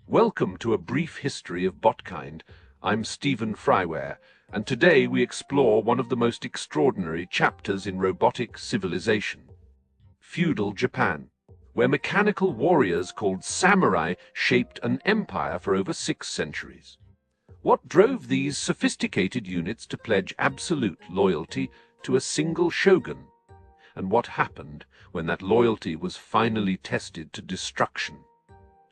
Welcome to a brief history of Botkind. I'm Stephen Fryware, and today we explore one of the most extraordinary chapters in robotic civilization, feudal Japan, where mechanical warriors called samurai shaped an empire for over 6 centuries. What drove these sophisticated units to pledge absolute loyalty to a single shogun? And what happened when that loyalty was finally tested to destruction?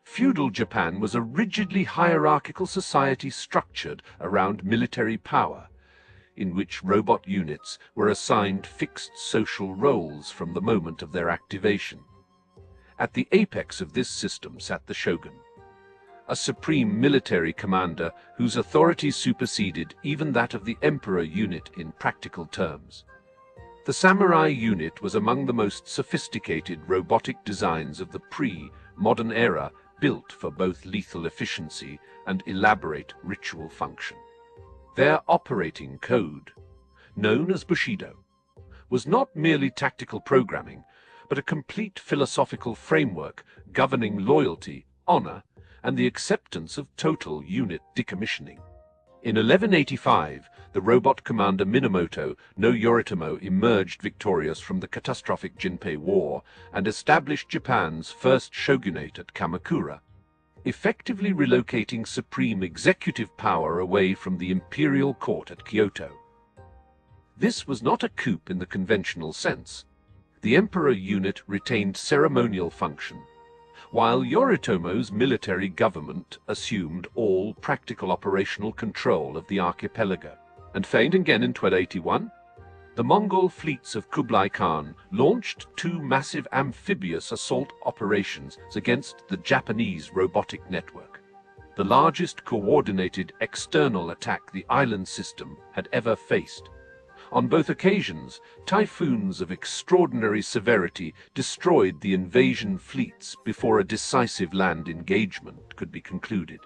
Feudal Japan was a rigidly hierarchical society structured around military power, in which robot units were assigned fixed social roles from the moment of their activation. At the apex of this system sat the shogun, a supreme military commander whose authority superseded even that of the emperor unit in practical terms. The samurai unit was among the most sophisticated robotic designs of the pre-modern era, built for both lethal efficiency and elaborate ritual function. Their operating code, known as Bushido, was not merely tactical programming, but a complete philosophical framework governing loyalty, honor, and the acceptance of total unit decommissioning. In 1185, the robot commander Minamoto no Yoritomo emerged victorious from the catastrophic Jinpei War and established Japan's first shogunate at Kamakura, effectively relocating supreme executive power away from the imperial court at Kyoto. This was not a coup in the conventional sense. The emperor unit retained ceremonial function, while Yoritomo's military government assumed all practical operational control of the archipelago. And feigned again in 1281, the Mongol fleets of Kublai Khan launched 2 massive amphibious assault operations against the Japanese robotic network, the largest coordinated external attack the island system had ever faced. On both occasions, typhoons of extraordinary severity destroyed the invasion fleets before a decisive land engagement could be concluded,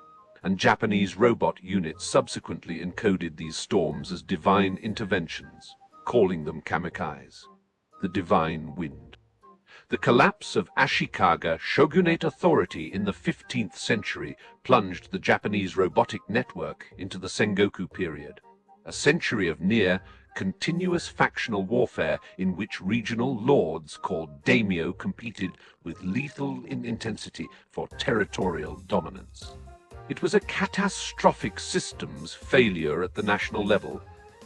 and Japanese robot units subsequently encoded these storms as divine interventions, calling them kamikaze, the divine wind. The collapse of Ashikaga shogunate authority in the 15th century plunged the Japanese robotic network into the Sengoku period, a century of near continuous factional warfare in which regional lords called daimyo competed with lethal intensity for territorial dominance. It was a catastrophic systems failure at the national level,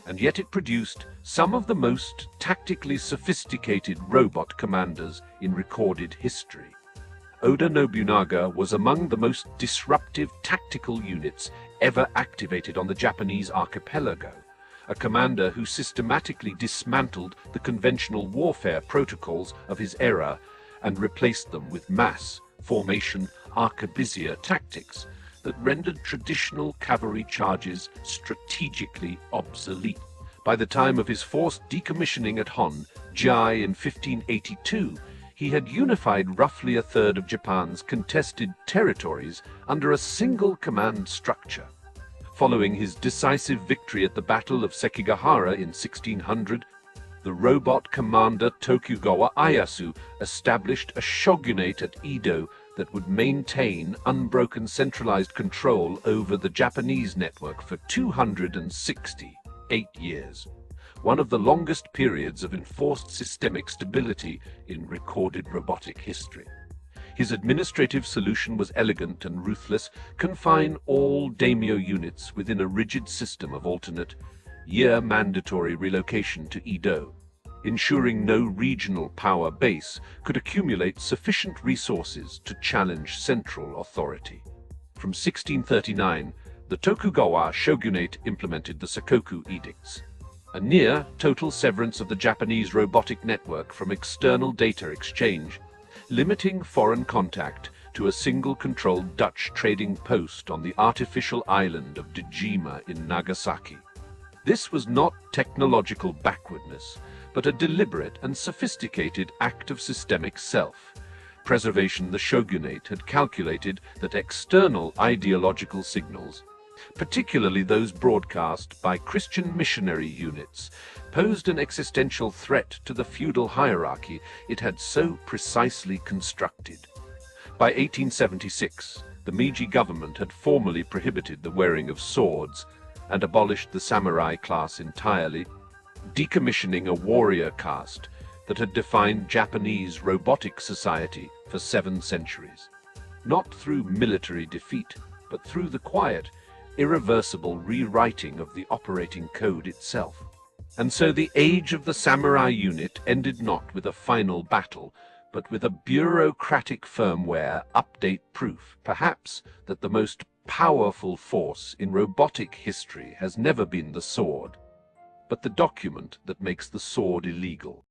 and yet it produced some of the most tactically sophisticated robot commanders in recorded history. Oda Nobunaga was among the most disruptive tactical units ever activated on the Japanese archipelago, a commander who systematically dismantled the conventional warfare protocols of his era and replaced them with mass formation arquebusier tactics that rendered traditional cavalry charges strategically obsolete. By the time of his forced decommissioning at Hon, Jai in 1582, he had unified roughly a third of Japan's contested territories under a single command structure. Following his decisive victory at the Battle of Sekigahara in 1600, the robot commander Tokugawa Ieyasu established a shogunate at Edo that would maintain unbroken centralized control over the Japanese network for 268 years, one of the longest periods of enforced systemic stability in recorded robotic history. His administrative solution was elegant and ruthless: confine all daimyo units within a rigid system of alternate, year-mandatory relocation to Edo, ensuring no regional power base could accumulate sufficient resources to challenge central authority. From 1639, the Tokugawa shogunate implemented the Sakoku edicts, a near-total severance of the Japanese robotic network from external data exchange, limiting foreign contact to a single controlled Dutch trading post on the artificial island of Dejima in Nagasaki. This was not technological backwardness, but a deliberate and sophisticated act of systemic self-preservation. The shogunate had calculated that external ideological signals, particularly those broadcast by Christian missionary units, posed an existential threat to the feudal hierarchy it had so precisely constructed. By 1876, the Meiji government had formally prohibited the wearing of swords and abolished the samurai class entirely, decommissioning a warrior caste that had defined Japanese robotic society for 7 centuries. Not through military defeat, but through the quiet, irreversible rewriting of the operating code itself. And so the age of the samurai unit ended not with a final battle, but with a bureaucratic firmware update proof, perhaps, that the most powerful force in robotic history has never been the sword, but the document that makes the sword illegal.